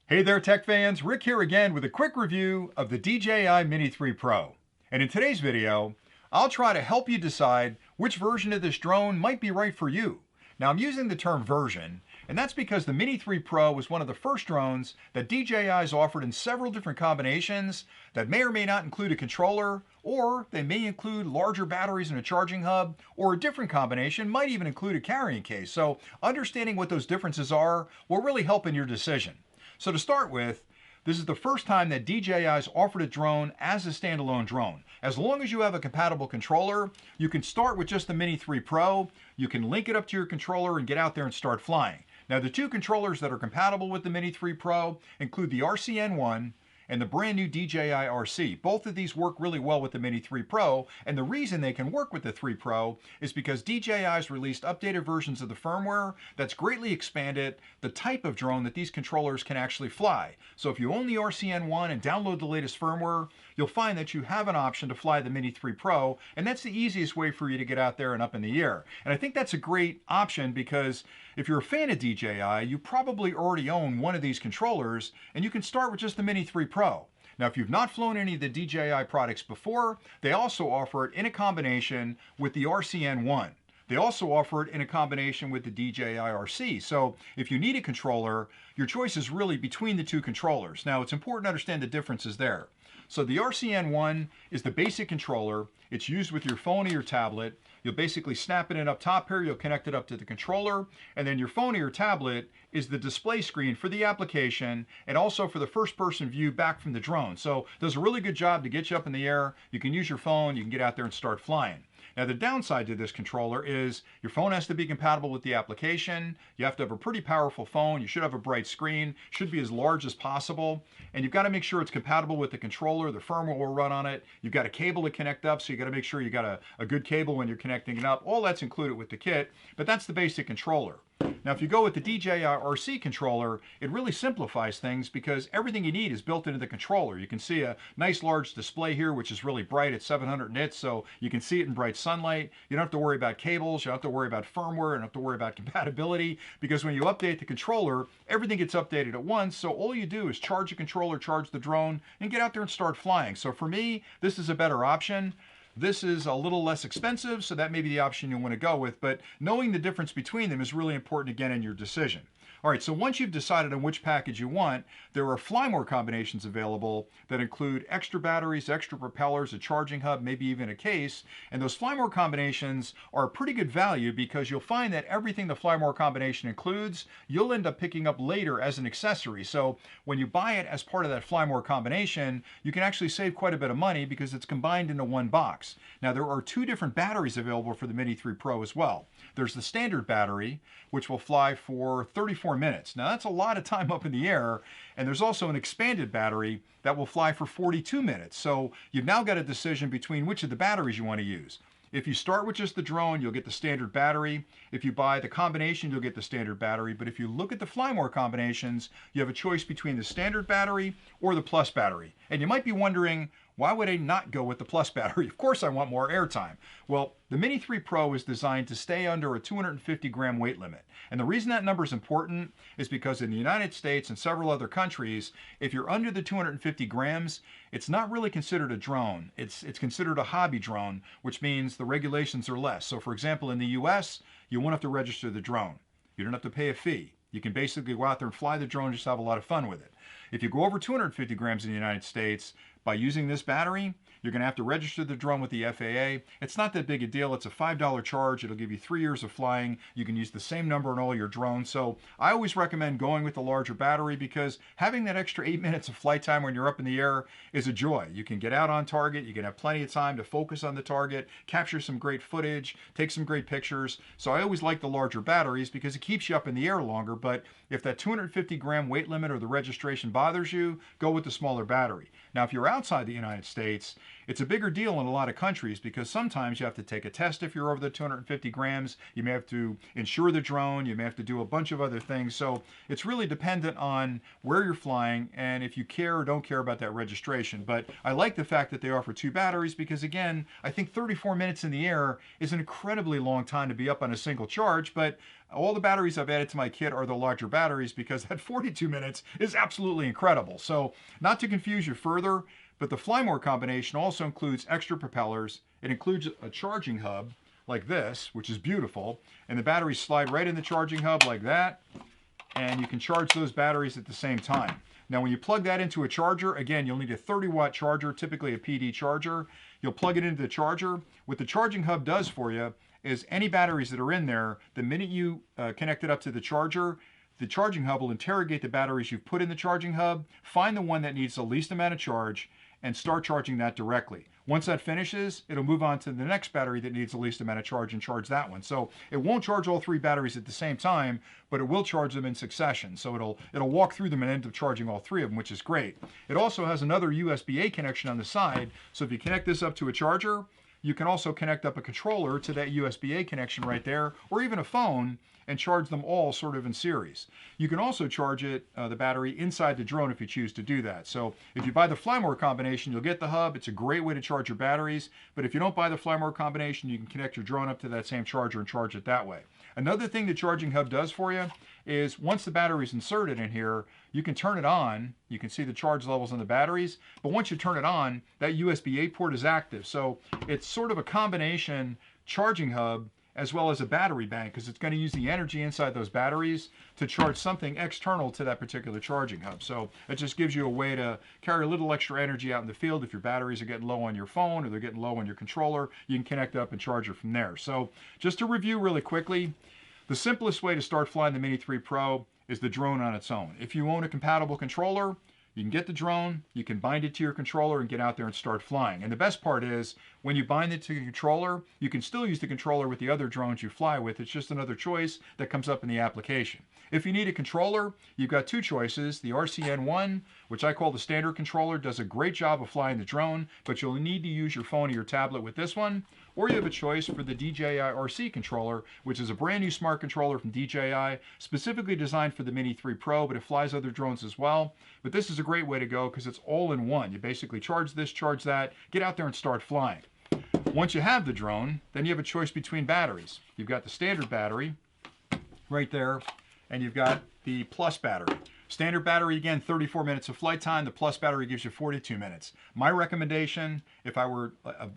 Hey there tech fans, Rick here again with a quick review of the DJI Mini 3 Pro. And in today's video, I'll try to help you decide which version of this drone might be right for you. Now I'm using the term version, and that's because the Mini 3 Pro was one of the first drones that DJI's offered in several different combinations that may or may not include a controller, or they may include larger batteries and a charging hub, or a different combination might even include a carrying case. So understanding what those differences are will really help in your decision. So to start with, this is the first time that DJI's offered a drone as a standalone drone. As long as you have a compatible controller, you can start with just the Mini 3 Pro, you can link it up to your controller and get out there and start flying. Now the two controllers that are compatible with the Mini 3 Pro include the RCN1 and the brand new DJI RC. Both of these work really well with the Mini 3 Pro, and the reason they can work with the 3 Pro is because DJI's released updated versions of the firmware that's greatly expanded the type of drone that these controllers can actually fly. So if you own the RCN1 and download the latest firmware, you'll find that you have an option to fly the Mini 3 Pro, and that's the easiest way for you to get out there and up in the air. And I think that's a great option because if you're a fan of DJI, you probably already own one of these controllers, and you can start with just the Mini 3 Pro. Now, if you've not flown any of the DJI products before, they also offer it in a combination with the RCN1. They also offer it in a combination with the DJI RC. So if you need a controller, your choice is really between the two controllers. Now, it's important to understand the differences there. So the RCN1 is the basic controller. It's used with your phone or your tablet. You'll basically snap it in up top here, you'll connect it up to the controller, and then your phone or your tablet is the display screen for the application and also for the first person view back from the drone. So it does a really good job to get you up in the air. You can use your phone, you can get out there and start flying. Now the downside to this controller is your phone has to be compatible with the application. You have to have a pretty powerful phone. You should have a bright screen, should be as large as possible. And you've got to make sure it's compatible with the controller. The firmware will run on it. You've got a cable to connect up, so you got to make sure you got a good cable when you're connecting it up. All that's included with the kit, but that's the basic controller. Now, if you go with the DJI RC controller, it really simplifies things because everything you need is built into the controller. You can see a nice large display here, which is really bright at 700 nits, so you can see it in bright sunlight. You don't have to worry about cables, you don't have to worry about firmware, you don't have to worry about compatibility, because when you update the controller, everything gets updated at once, so all you do is charge the controller, charge the drone, and get out there and start flying. So for me, this is a better option. This is a little less expensive, so that may be the option you want to go with, but knowing the difference between them is really important again in your decision. All right, so once you've decided on which package you want, there are fly more combinations available that include extra batteries, extra propellers, a charging hub, maybe even a case. And those fly more combinations are a pretty good value because you'll find that everything the fly more combination includes, you'll end up picking up later as an accessory. So when you buy it as part of that fly more combination, you can actually save quite a bit of money because it's combined into one box. Now there are two different batteries available for the Mini 3 Pro as well. There's the standard battery, which will fly for 34 minutes. Now that's a lot of time up in the air, and there's also an expanded battery that will fly for 42 minutes. So you've now got a decision between which of the batteries you want to use. If you start with just the drone, you'll get the standard battery. If you buy the combination, you'll get the standard battery. But if you look at the fly more combinations, you have a choice between the standard battery or the plus battery. And you might be wondering, why would I not go with the plus battery? Of course I want more airtime. Well, the Mini 3 Pro is designed to stay under a 250 gram weight limit. And the reason that number is important is because in the United States and several other countries, if you're under the 250 grams, it's not really considered a drone. It's considered a hobby drone, which means the regulations are less. So for example, in the US, you won't have to register the drone. You don't have to pay a fee. You can basically go out there and fly the drone, just have a lot of fun with it. If you go over 250 grams in the United States, by using this battery, you're going to have to register the drone with the FAA. It's not that big a deal. It's a $5 charge. It'll give you 3 years of flying. You can use the same number on all your drones. So I always recommend going with the larger battery because having that extra 8 minutes of flight time when you're up in the air is a joy. You can get out on target. You can have plenty of time to focus on the target, capture some great footage, take some great pictures. So I always like the larger batteries because it keeps you up in the air longer. But if that 250 gram weight limit or the registration bothers you, go with the smaller battery. Now, if you're outside the United States, It's a bigger deal in a lot of countries because sometimes you have to take a test if you're over the 250 grams. You may have to insure the drone. You may have to do a bunch of other things. So it's really dependent on where you're flying and if you care or don't care about that registration. But I like the fact that they offer 2 batteries because, again, I think 34 minutes in the air is an incredibly long time to be up on a single charge. But all the batteries I've added to my kit are the larger batteries because that 42 minutes is absolutely incredible. So not to confuse you further, but the Fly More combination also includes extra propellers. It includes a charging hub like this, which is beautiful. And the batteries slide right in the charging hub like that. And you can charge those batteries at the same time. Now, when you plug that into a charger, again, you'll need a 30-watt charger, typically a PD charger. You'll plug it into the charger. What the charging hub does for you is any batteries that are in there, the minute you connect it up to the charging hub will interrogate the batteries you've put in the charging hub, find the one that needs the least amount of charge, and start charging that directly. Once that finishes, it'll move on to the next battery that needs the least amount of charge and charge that one. So it won't charge all 3 batteries at the same time, but it will charge them in succession. So it'll walk through them and end up charging all 3 of them, which is great. It also has another USB-A connection on the side. So if you connect this up to a charger, you can also connect up a controller to that USB-A connection right there, or even a phone, and charge them all sort of in series. You can also charge it, the battery, inside the drone if you choose to do that. So if you buy the Fly More combination, you'll get the hub. It's a great way to charge your batteries. But if you don't buy the Fly More combination, you can connect your drone up to that same charger and charge it that way. Another thing the charging hub does for you is once the battery is inserted in here, you can turn it on. You can see the charge levels on the batteries. But once you turn it on, that USB-A port is active. So it's sort of a combination charging hub as well as a battery bank, because it's going to use the energy inside those batteries to charge something external to that particular charging hub. So it just gives you a way to carry a little extra energy out in the field. If your batteries are getting low on your phone or they're getting low on your controller, you can connect up and charge it from there. So just to review really quickly, the simplest way to start flying the Mini 3 Pro is the drone on its own. If you own a compatible controller, you can get the drone, you can bind it to your controller and get out there and start flying. And the best part is, when you bind it to the controller, you can still use the controller with the other drones you fly with. It's just another choice that comes up in the application. If you need a controller, you've got 2 choices. The RCN1, which I call the standard controller, does a great job of flying the drone, but you'll need to use your phone or your tablet with this one. Or you have a choice for the DJI RC controller, which is a brand new smart controller from DJI, specifically designed for the Mini 3 Pro, but it flies other drones as well. But this is a great way to go because it's all in one. You basically charge this, charge that, get out there and start flying. Once you have the drone, then you have a choice between batteries. You've got the standard battery right there, and you've got the plus battery. Standard battery, again, 34 minutes of flight time. The plus battery gives you 42 minutes. My recommendation, if I were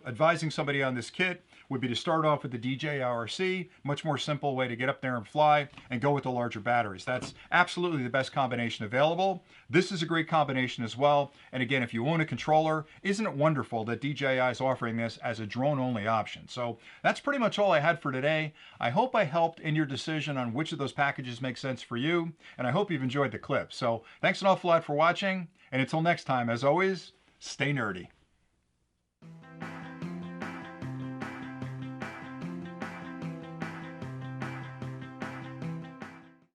advising somebody on this kit, would be to start off with the DJI RC, much more simple way to get up there and fly, and go with the larger batteries. That's absolutely the best combination available. This is a great combination as well. And again, if you own a controller, isn't it wonderful that DJI is offering this as a drone-only option? So that's pretty much all I had for today. I hope I helped in your decision on which of those packages make sense for you, and I hope you've enjoyed the clip. So thanks an awful lot for watching, and until next time, as always, stay nerdy.